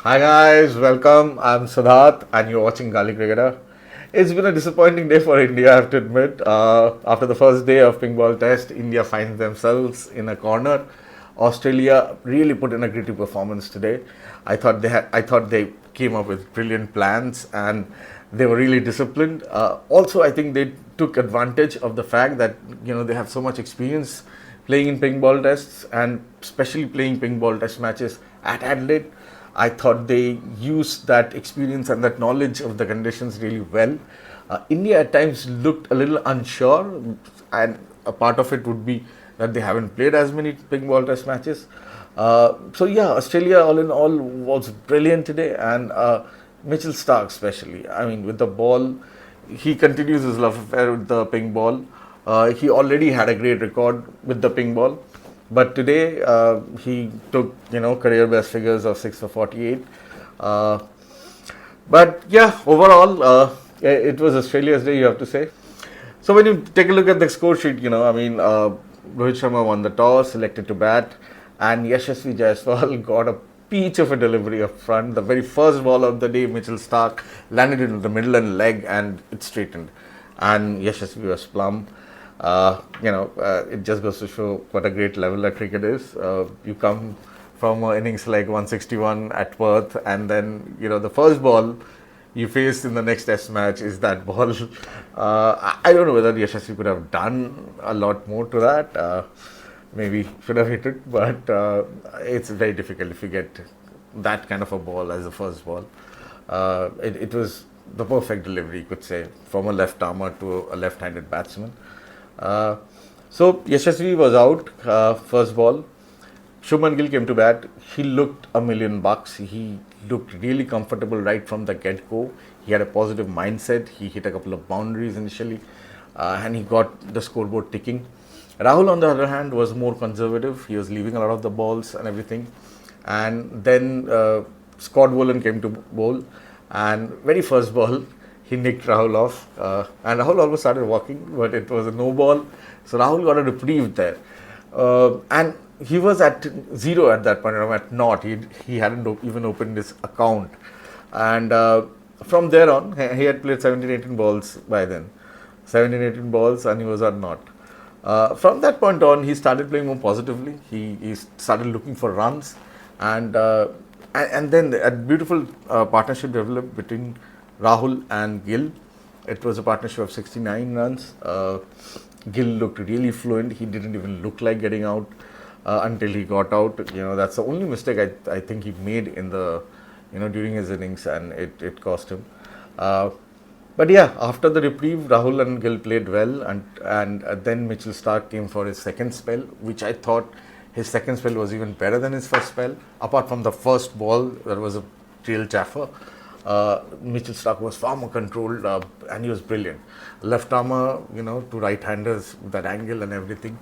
Hi guys, welcome. I'm Siddharth and you're watching Gali Cricketer. It's been a disappointing day for India, I have to admit. After the first day of pink ball test, India finds themselves in a corner. Australia really put in a gritty performance today. I thought they came up with brilliant plans and they were really disciplined. Also, I think they took advantage of the fact that they have so much experience playing in pink ball tests and especially playing pink ball test matches at Adelaide. I thought they used that experience and that knowledge of the conditions really well. India at times looked a little unsure, and a part of it would be that they haven't played as many pink ball test matches. So Australia all in all was brilliant today, and Mitchell Stark especially. I mean, with the ball, he continues his love affair with the pink ball. He already had a great record with the pink ball, but today he took career best figures of 6 for 48. Uh, but yeah, overall, it was Australia's day, you have to say. So when you take a look at the score sheet, Rohit Sharma won the toss, selected to bat, and Yashasvi Jaiswal got a peach of a delivery up front. The very first ball of the day, Mitchell Stark landed in the middle and leg, and it straightened. And Yashasvi was plumb. It just goes to show what a great level that cricket is. You come from innings like 161 at Perth, and then the first ball you face in the next test match is that ball. I don't know whether Yashasvi could have done a lot more to that. Maybe should have hit it, but it's very difficult if you get that kind of a ball as the first ball. It was the perfect delivery, you could say, from a left armer to a left-handed batsman. Uh, so Yashasvi was out first ball. Shubman Gill came to bat. He looked $1,000,000. He looked really comfortable right from the get-go. He had a positive mindset. He hit a couple of boundaries initially, and he got the scoreboard ticking. Rahul, on the other hand, was more conservative. He was leaving a lot of the balls and everything. And then Scott Boland came to bowl, and very first ball, he nicked Rahul off, and Rahul almost started walking, but it was a no ball. So Rahul got a reprieve there, and he was at zero at that point. At naught, he hadn't even opened his account, and from there on, he had played 17, 18 balls by then, 17, 18 balls, and he was at naught. From that point on, he started playing more positively. He started looking for runs, and then a beautiful partnership developed between Rahul and Gill. It was a partnership of 69 runs. Gill looked really fluent. He didn't even look like getting out until he got out. That's the only mistake I think he made in the during his innings, and it cost him. But yeah, after the reprieve, Rahul and Gill played well, and then Mitchell Stark came for his second spell, which I thought his second spell was even better than his first spell. Apart from the first ball, there was a real chaffer. Mitchell Stark was far more controlled, and he was brilliant. Left armer, to right-handers, that angle and everything.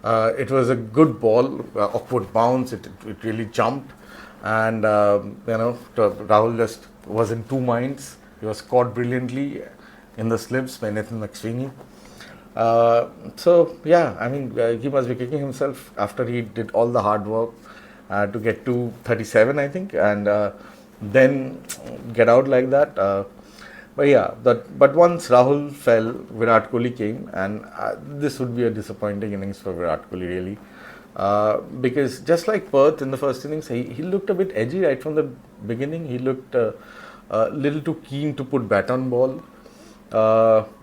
It was a good ball, awkward bounce. It really jumped, and Rahul just was in two minds. He was caught brilliantly in the slips by Nathan McSweeney. He must be kicking himself after he did all the hard work to get to 37, I think, and then get out like that. But once Rahul fell, Virat Kohli came, and this would be a disappointing innings for Virat Kohli, really. Because just like Perth in the first innings, he looked a bit edgy right from the beginning. He looked a little too keen to put bat on ball.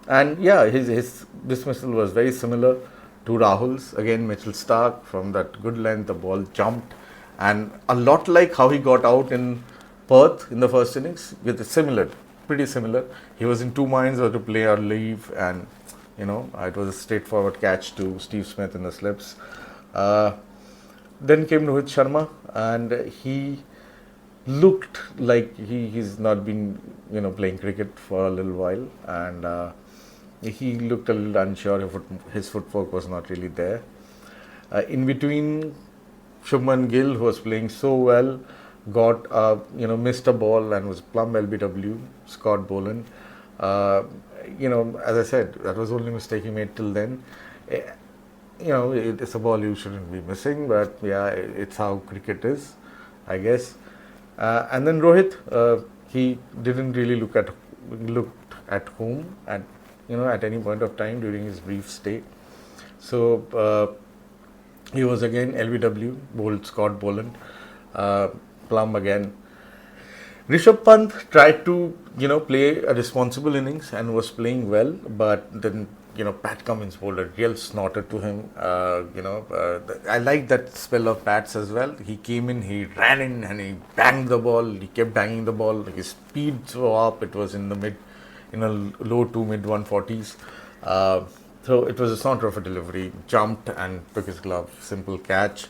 His dismissal was very similar to Rahul's. Again, Mitchell Stark, from that good length, the ball jumped, and a lot like how he got out in Perth in the first innings, with pretty similar. He was in two minds whether to play or leave, and it was a straightforward catch to Steve Smith in the slips. Then came Rohit Sharma, and he looked like he's not been playing cricket for a little while, and he looked a little unsure. His footwork was not really there. In between, Shubman Gill, who was playing so well, got missed a ball and was plumb LBW. Scott Boland, as I said, that was the only mistake he made till then. It's a ball you shouldn't be missing, but yeah, it's how cricket is, I guess. And then Rohit, he didn't really looked at home at any point of time during his brief stay. So he was again LBW, bowled Scott Boland, Plum again. Rishabh Pant tried to, play a responsible innings and was playing well, but then, Pat Cummins bowled a real snorter to him. I like that spell of Pat's as well. He came in, he ran in, and he banged the ball. He kept banging the ball. His speeds were up. It was in a low to mid 140s. So it was a snorter of a delivery. Jumped and took his glove. Simple catch.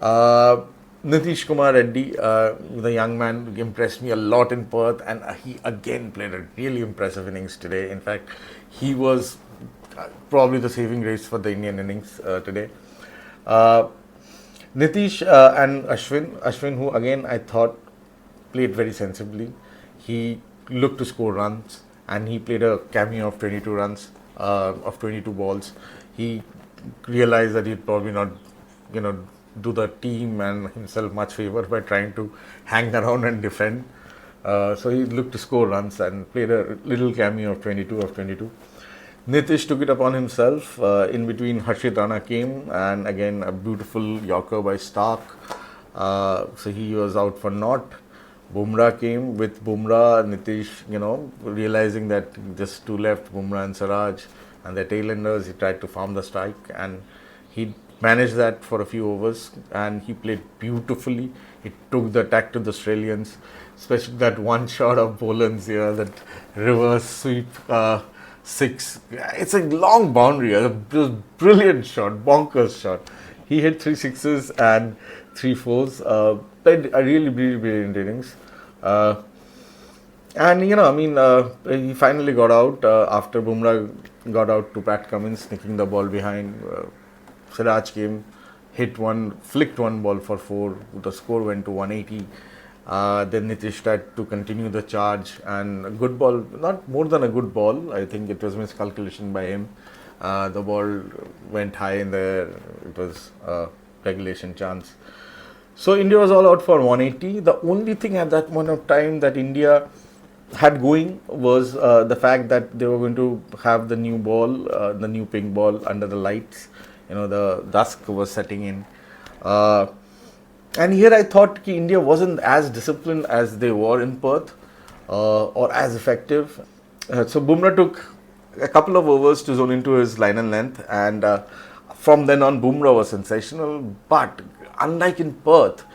Nitish Kumar Reddy, the young man, impressed me a lot in Perth, and he again played a really impressive innings today. In fact, he was probably the saving grace for the Indian innings today. Nitish and Ashwin, who again I thought played very sensibly. He looked to score runs, and he played a cameo of 22 runs, of 22 balls. He realized that he'd probably not, do the team and himself much favor by trying to hang around and defend. So he looked to score runs and played a little cameo of 22. Nitish took it upon himself. In between, Harshit Rana came, and again a beautiful Yorker by Stark. So he was out for naught. Bumrah came. With Bumrah, Nitish, realizing that just two left, Bumrah and Siraj, and their tailenders, he tried to farm the strike, and he managed that for a few overs, and he played beautifully. He took the attack to the Australians, especially that one shot of Boland's here, that reverse sweep six. It's a long boundary, a brilliant shot, bonkers shot. He hit 3 sixes and 3 fours. Played a really brilliant innings. And he finally got out after Bumrah got out to Pat Cummins, nicking the ball behind. Siraj came, flicked one ball for 4. The score went to 180. Then Nitish tried to continue the charge, and a good ball, not more than a good ball. I think it was miscalculation by him. The ball went high in there. It was a regulation chance. So India was all out for 180. The only thing at that point of time that India had going was the fact that they were going to have the new ball, the new pink ball under the lights. The dusk was setting in. And here I thought India wasn't as disciplined as they were in Perth or as effective. So Bumrah took a couple of overs to zone into his line and length, and from then on Bumrah was sensational. But unlike in Perth,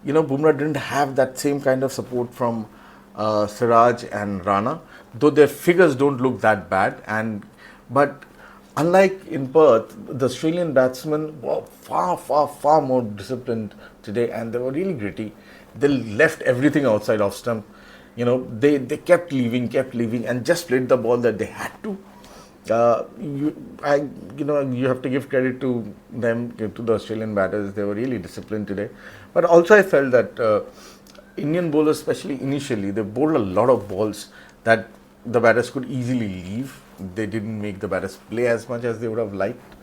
Bumrah didn't have that same kind of support from Siraj and Rana, though their figures don't look that bad. But unlike in Perth, the Australian batsmen were far more disciplined today, and they were really gritty. They left everything outside off stump. They kept leaving, and just played the ball that they had to. You have to give credit to them, to the Australian batters. They were really disciplined today. But also I felt that Indian bowlers, especially initially, they bowled a lot of balls that the batters could easily leave. They didn't make the batters play as much as they would have liked.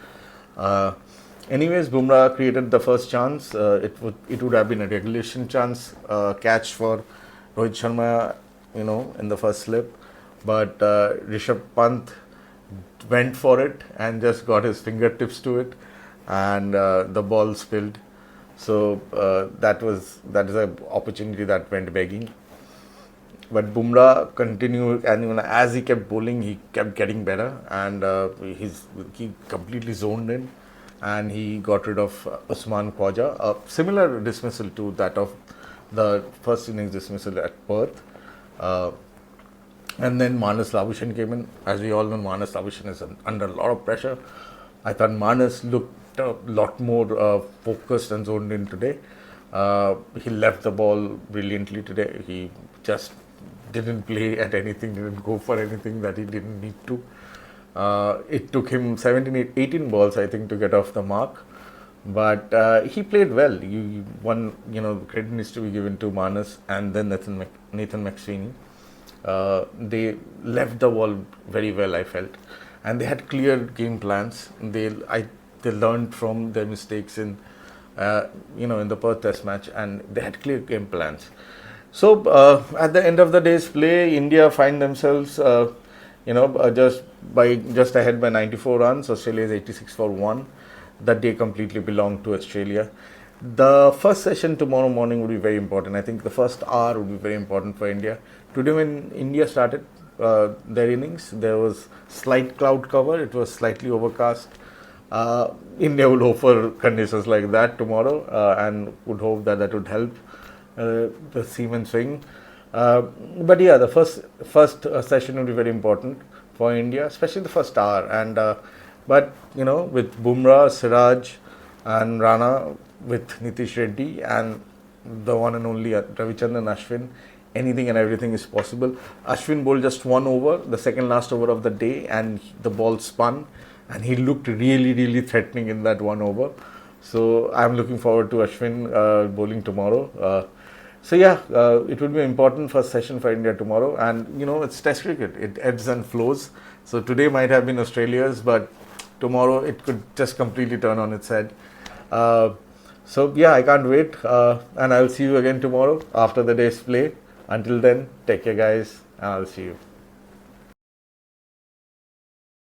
Anyways, Bumrah created the first chance. It would have been a regulation chance catch for Rohit Sharma, in the first slip. But Rishabh Pant went for it and just got his fingertips to it, and the ball spilled. So that is an opportunity that went begging. But Bumrah continued, and as he kept bowling, he kept getting better, and he completely zoned in, and he got rid of Usman Khwaja. A similar dismissal to that of the first innings dismissal at Perth. And then Manas Labuschagne came in. As we all know, Manas Labuschagne is under a lot of pressure. I thought Manas looked a lot more focused and zoned in today. He left the ball brilliantly today. He just didn't play at anything, didn't go for anything that he didn't need to. It took him 18 balls, I think, to get off the mark. But he played well. Credit needs to be given to Manas and then Nathan McSweeney. They left the ball very well, I felt, and they had clear game plans. They learned from their mistakes in the Perth Test match, and they had clear game plans. So at the end of the day's play, India find themselves, just ahead by 94 runs. Australia is 86 for one. That day completely belonged to Australia. The first session tomorrow morning would be very important. I think the first hour would be very important for India. Today, when India started their innings, there was slight cloud cover. It was slightly overcast. India would hope for conditions like that tomorrow, and would hope that that would help the seam swing. But yeah, the first session will be very important for India, especially the first hour. And but with Bumrah, Siraj, and Rana, with Nitish Reddy, and the one and only Ravichandran Ashwin, anything and everything is possible. Ashwin bowled just one over, the second last over of the day, and the ball spun, and he looked really, really threatening in that one over. So I'm looking forward to Ashwin bowling tomorrow. It will be an important first session for India tomorrow. And it's Test cricket; it ebbs and flows. So today might have been Australia's, but tomorrow it could just completely turn on its head. I can't wait. And I'll see you again tomorrow after the day's play. Until then, take care, guys, and I'll see you.